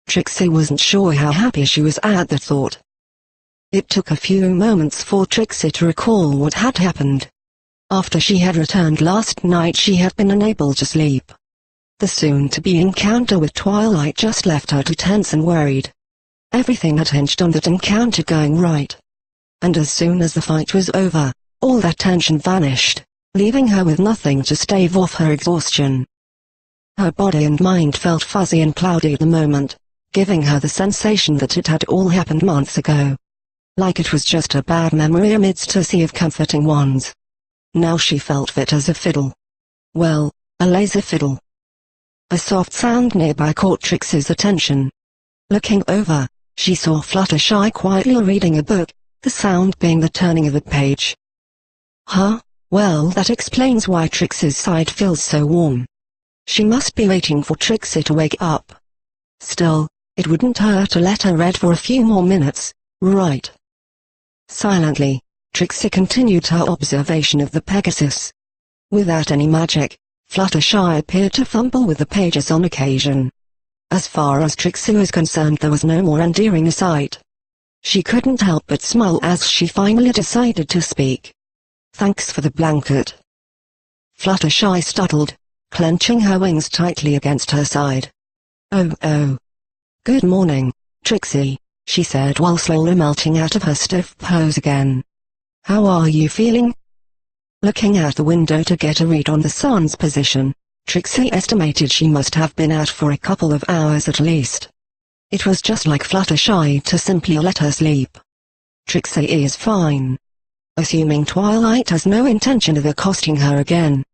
[SPEAKER 1] Trixie wasn't sure how happy she was at the thought. It took a few moments for Trixie to recall what had happened. After she had returned last night, she had been unable to sleep. The soon-to-be encounter with Twilight just left her too tense and worried. Everything had hinged on that encounter going right. And as soon as the fight was over, all that tension vanished, leaving her with nothing to stave off her exhaustion. Her body and mind felt fuzzy and cloudy at the moment, giving her the sensation that it had all happened months ago. Like it was just a bad memory amidst a sea of comforting ones. Now she felt fit as a fiddle. Well, a lazy fiddle. A soft sound nearby caught Trixie's attention. Looking over, she saw Fluttershy quietly reading a book, the sound being the turning of a page. Huh? Well, that explains why Trixie's side feels so warm. She must be waiting for Trixie to wake up. Still, it wouldn't hurt to let her read for a few more minutes, right? Silently, Trixie continued her observation of the Pegasus. Without any magic, Fluttershy appeared to fumble with the pages on occasion. As far as Trixie was concerned, there was no more endearing sight. She couldn't help but smile as she finally decided to speak. "Thanks for the blanket." Fluttershy stuttered, clenching her wings tightly against her side. Oh. "Good morning, Trixie," she said while slowly melting out of her stiff pose again. "How are you feeling?" Looking out the window to get a read on the sun's position, Trixie estimated she must have been out for a couple of hours at least. It was just like Fluttershy to simply let her sleep. Trixie is fine. Assuming Twilight has no intention of accosting her again.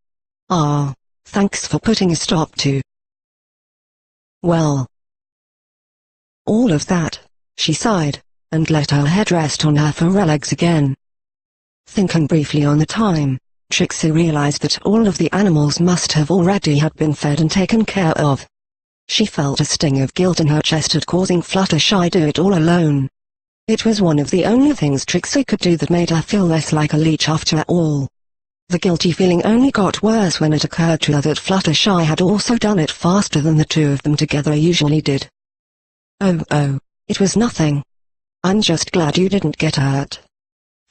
[SPEAKER 1] Thanks for putting a stop to. Well, all of that, she sighed, and let her head rest on her forelegs again. Thinking briefly on the time, Trixie realized that all of the animals must have already had been fed and taken care of. She felt a sting of guilt in her chest at causing Fluttershy do it all alone. It was one of the only things Trixie could do that made her feel less like a leech after all. The guilty feeling only got worse when it occurred to her that Fluttershy had also done it faster than the two of them together usually did. Oh, it was nothing. I'm just glad you didn't get hurt.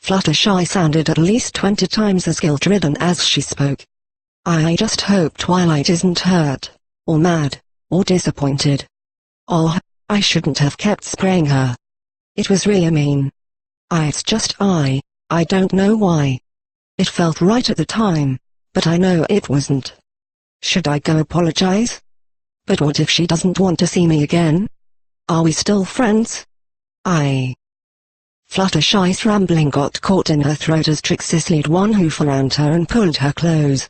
[SPEAKER 1] Fluttershy sounded at least 20 times as guilt-ridden as she spoke. I just hope Twilight isn't hurt, or mad, or disappointed. Oh, I shouldn't have kept spraying her. It was really mean. I don't know why. It felt right at the time, but I know it wasn't. Should I go apologize? But what if she doesn't want to see me again? Are we still friends? Fluttershy's rambling got caught in her throat as Trixie slid one hoof around her and pulled her close.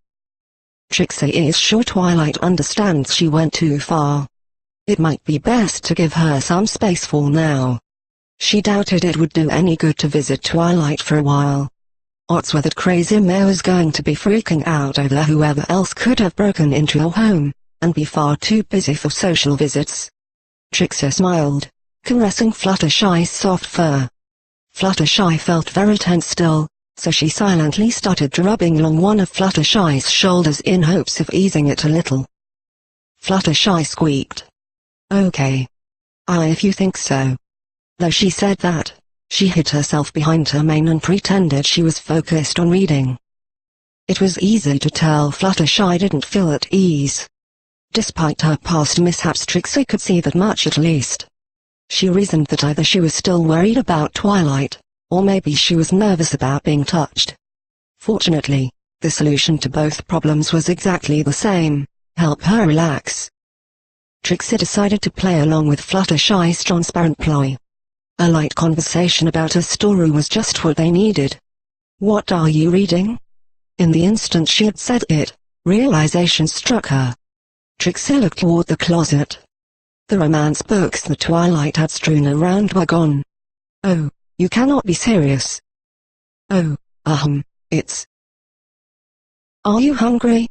[SPEAKER 1] Trixie is sure Twilight understands she went too far. It might be best to give her some space for now. She doubted it would do any good to visit Twilight for a while. Odds were that Crazy Mare was going to be freaking out over whoever else could have broken into her home, and be far too busy for social visits. Trixie smiled, caressing Fluttershy's soft fur. Fluttershy felt very tense still, so she silently started rubbing along one of Fluttershy's shoulders in hopes of easing it a little. Fluttershy squeaked. "Okay. If you think so." Though she said that, she hid herself behind her mane and pretended she was focused on reading. It was easy to tell Fluttershy didn't feel at ease. Despite her past mishaps, Trixie could see that much at least. She reasoned that either she was still worried about Twilight, or maybe she was nervous about being touched. Fortunately, the solution to both problems was exactly the same: help her relax. Trixie decided to play along with Fluttershy's transparent ploy. A light conversation about a story was just what they needed. "What are you reading?" In the instant she had said it, realization struck her. Trixie looked toward the closet. The romance books that Twilight had strewn around were gone. "Oh, you cannot be serious." "Oh, it's..." "Are you hungry?"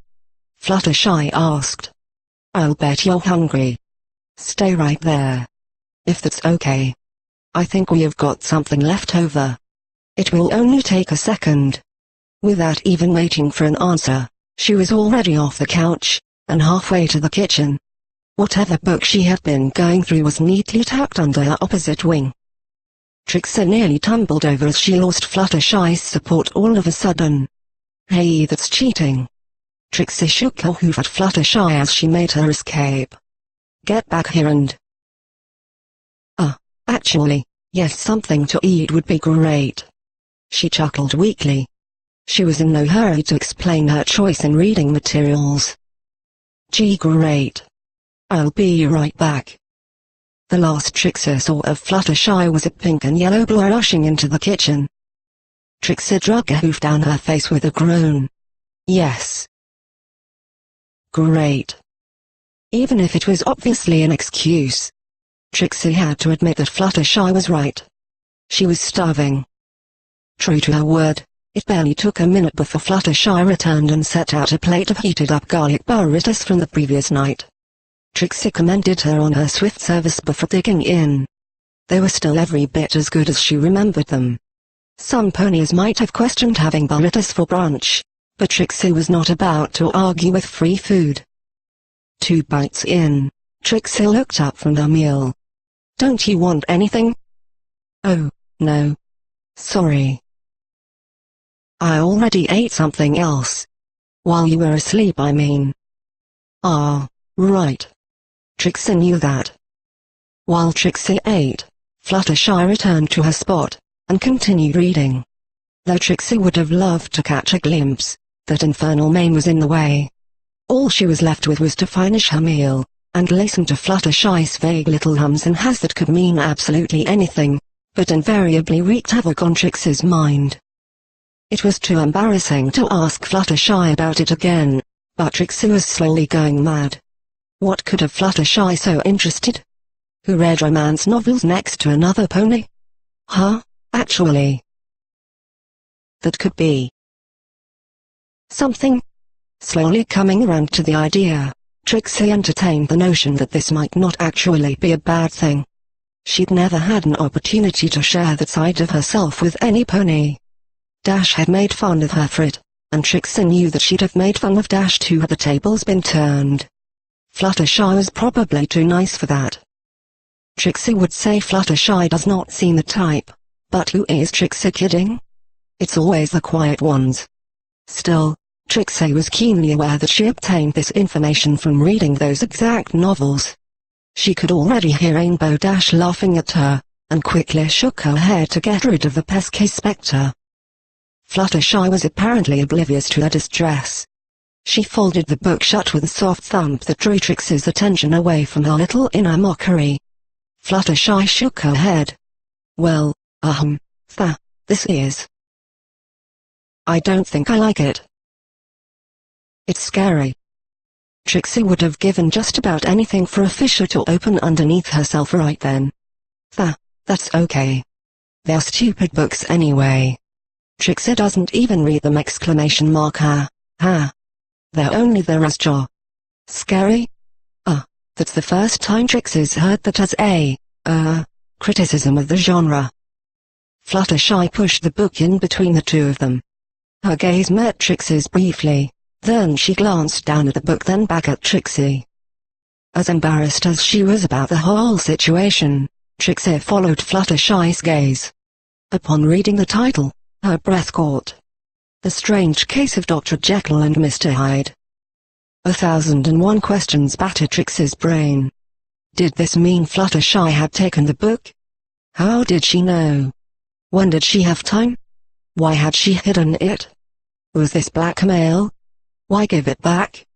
[SPEAKER 1] Fluttershy asked. "I'll bet you're hungry. Stay right there. If that's okay. I think we have got something left over. It will only take a second." Without even waiting for an answer, she was already off the couch, and halfway to the kitchen. Whatever book she had been going through was neatly tucked under her opposite wing. Trixie nearly tumbled over as she lost Fluttershy's support all of a sudden. "Hey, that's cheating." Trixie shook her hoof at Fluttershy as she made her escape. "Get back here and..." Actually, yes, something to eat would be great." She chuckled weakly. She was in no hurry to explain her choice in reading materials. "Gee, great. I'll be right back." The last Trixie saw of Fluttershy was a pink and yellow blur rushing into the kitchen. Trixie dragged a hoof down her face with a groan. "Yes. Great." Even if it was obviously an excuse, Trixie had to admit that Fluttershy was right. She was starving. True to her word, it barely took a minute before Fluttershy returned and set out a plate of heated-up garlic burritos from the previous night. Trixie commended her on her swift service before digging in. They were still every bit as good as she remembered them. Some ponies might have questioned having burritos for brunch, but Trixie was not about to argue with free food. 2 bites in, Trixie looked up from her meal. "Don't you want anything?" "Oh, no. Sorry. I already ate something else. While you were asleep, I mean." "Ah, right." Trixie knew that. While Trixie ate, Fluttershy returned to her spot, and continued reading. Though Trixie would have loved to catch a glimpse, that infernal mane was in the way. All she was left with was to finish her meal, and listen to Fluttershy's vague little hums and has that could mean absolutely anything, but invariably wreaked havoc on Trixie's mind. It was too embarrassing to ask Fluttershy about it again, but Trixie was slowly going mad. What could have Fluttershy so interested? Who read romance novels next to another pony? Actually. That could be something. Slowly coming around to the idea, Trixie entertained the notion that this might not actually be a bad thing. She'd never had an opportunity to share that side of herself with any pony. Dash had made fun of her for it, and Trixie knew that she'd have made fun of Dash too had the tables been turned. Fluttershy was probably too nice for that. Trixie would say Fluttershy does not seem the type, but who is Trixie kidding? It's always the quiet ones. Still, Trixie was keenly aware that she obtained this information from reading those exact novels. She could already hear Rainbow Dash laughing at her, and quickly shook her head to get rid of the pesky spectre. Fluttershy was apparently oblivious to her distress. She folded the book shut with a soft thump that drew Trixie's attention away from her little inner mockery. Fluttershy shook her head. "Well, this is... I don't think I like it. It's scary." Trixie would have given just about anything for a fissure to open underneath herself right then. That's okay. They're stupid books anyway. Trixie doesn't even read them! Ha. They're only there as jaw. Scary? That's the first time Trixie's heard that as a, criticism of the genre. Fluttershy pushed the book in between the two of them. Her gaze met Trixie's briefly, then she glanced down at the book, then back at Trixie. As embarrassed as she was about the whole situation, Trixie followed Fluttershy's gaze. Upon reading the title, her breath caught. The Strange Case of Dr. Jekyll and Mr. Hyde. 1,001 questions battered Trixie's brain. Did this mean Fluttershy had taken the book? How did she know? When did she have time? Why had she hidden it? Was this blackmail? Why give it back?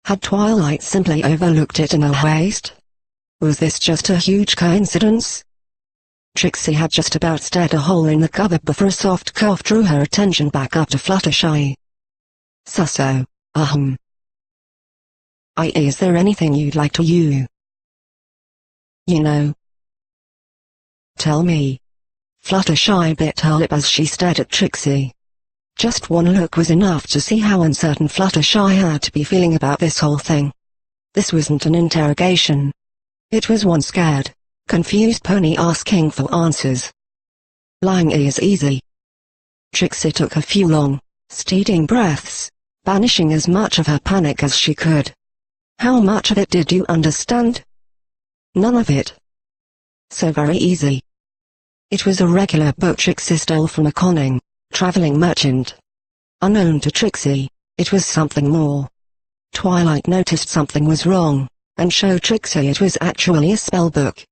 [SPEAKER 1] Had Twilight simply overlooked it in her haste? Was this just a huge coincidence? Trixie had just about stared a hole in the cover before a soft cough drew her attention back up to Fluttershy. So, Is there anything you'd like to You know? Tell me. Fluttershy bit her lip as she stared at Trixie. Just one look was enough to see how uncertain Fluttershy had to be feeling about this whole thing. This wasn't an interrogation. It was one scared, confused pony asking for answers. Lying is easy. Trixie took a few long, steadying breaths, banishing as much of her panic as she could. How much of it did you understand? None of it. So very easy. It was a regular book Trixie stole from a conning, traveling merchant. Unknown to Trixie, it was something more. Twilight noticed something was wrong, and showed Trixie it was actually a spell book.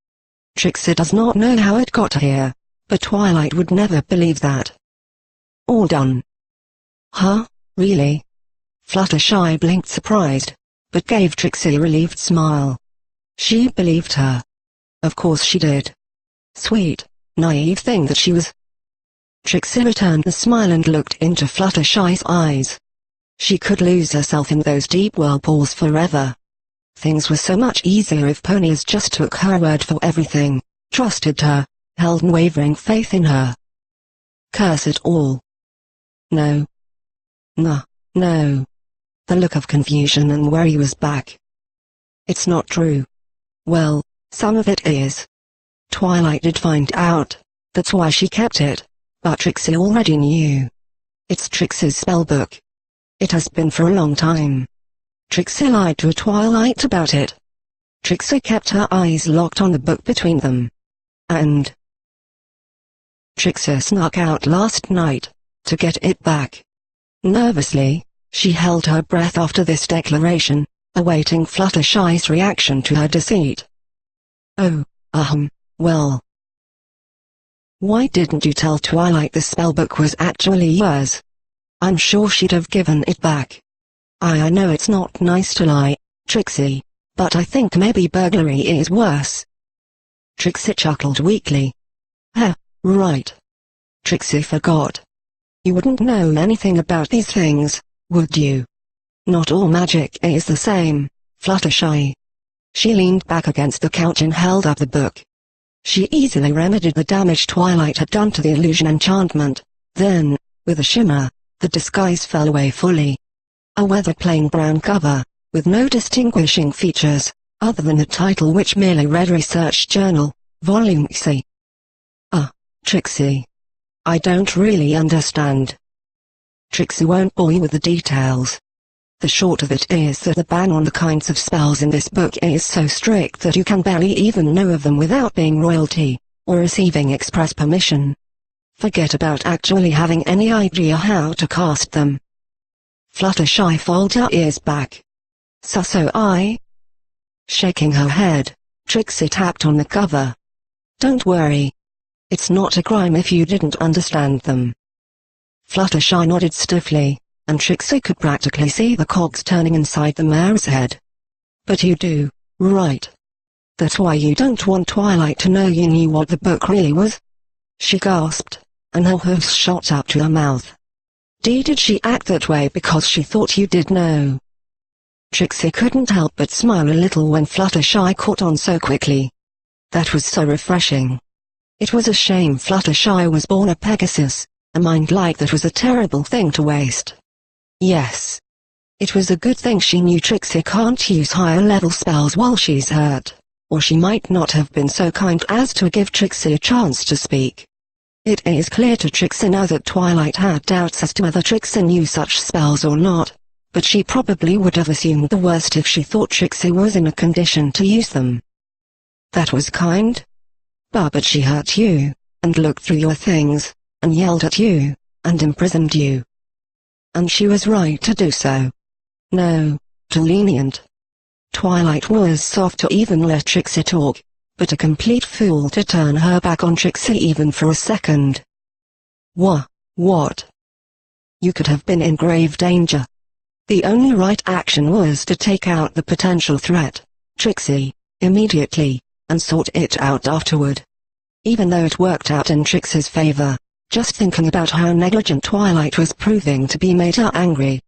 [SPEAKER 1] Trixie does not know how it got here, but Twilight would never believe that. All done. Huh, really? Fluttershy blinked surprised, but gave Trixie a relieved smile. She believed her. Of course she did. Sweet, naive thing that she was. Trixie returned the smile and looked into Fluttershy's eyes. She could lose herself in those deep whirlpools forever. Things were so much easier if ponies just took her word for everything, trusted her, held unwavering faith in her. Curse it all. No. No. The look of confusion and worry was back. It's not true. Well, some of it is. Twilight did find out, that's why she kept it, but Trixie already knew. It's Trixie's spellbook. It has been for a long time. Trixie lied to Twilight about it. Trixie kept her eyes locked on the book between them. And Trixie snuck out last night, to get it back. Nervously, she held her breath after this declaration, awaiting Fluttershy's reaction to her deceit. Oh, well. Why didn't you tell Twilight the spellbook was actually yours? I'm sure she'd have given it back. I know it's not nice to lie, Trixie, but I think maybe burglary is worse. Trixie chuckled weakly. Right. Trixie forgot. You wouldn't know anything about these things, would you? Not all magic is the same, Fluttershy. She leaned back against the couch and held up the book. She easily remedied the damage Twilight had done to the illusion enchantment. Then, with a shimmer, the disguise fell away fully. A weathered plain brown cover, with no distinguishing features, other than the title which merely read Research Journal, Volume C. Trixie. I don't really understand. Trixie won't bore you with the details. The short of it is that the ban on the kinds of spells in this book is so strict that you can barely even know of them without being royalty, or receiving express permission. Forget about actually having any idea how to cast them. Fluttershy folded her ears back. So I? Shaking her head, Trixie tapped on the cover. Don't worry. It's not a crime if you didn't understand them. Fluttershy nodded stiffly, and Trixie could practically see the cogs turning inside the mare's head. But you do, right? That's why you don't want Twilight to know you knew what the book really was? She gasped, and her hoofs shot up to her mouth. Did she act that way because she thought you did know? Trixie couldn't help but smile a little when Fluttershy caught on so quickly. That was so refreshing. It was a shame Fluttershy was born a Pegasus. A mind like that was a terrible thing to waste. Yes. It was a good thing she knew Trixie can't use higher level spells while she's hurt, or she might not have been so kind as to give Trixie a chance to speak. It is clear to Trixie now that Twilight had doubts as to whether Trixie knew such spells or not, but she probably would have assumed the worst if she thought Trixie was in a condition to use them. That was kind. But she hurt you, and looked through your things, and yelled at you, and imprisoned you. And she was right to do so. No, too lenient. Twilight was soft to even let Trixie talk, but a complete fool to turn her back on Trixie even for a second. What? You could have been in grave danger. The only right action was to take out the potential threat, Trixie, immediately, and sort it out afterward. Even though it worked out in Trixie's favor, just thinking about how negligent Twilight was proving to be made her angry.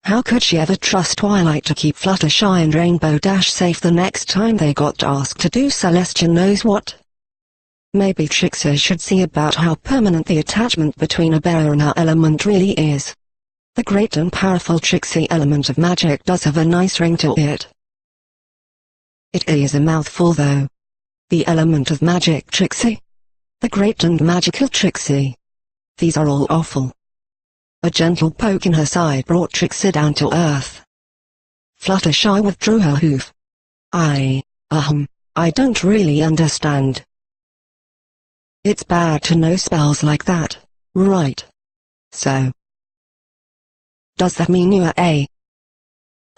[SPEAKER 1] How could she ever trust Twilight to keep Fluttershy and Rainbow Dash safe the next time they got asked to do Celestial knows what? Maybe Trixie should see about how permanent the attachment between a bear and her element really is. The great and powerful Trixie element of magic does have a nice ring to it. It is a mouthful though. The element of magic Trixie? The great and magical Trixie. These are all awful. A gentle poke in her side brought Trixie down to earth. Fluttershy withdrew her hoof. I don't really understand. It's bad to know spells like that, right? So, does that mean you are a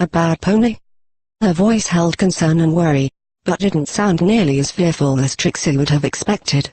[SPEAKER 1] bad pony? Her voice held concern and worry, but didn't sound nearly as fearful as Trixie would have expected.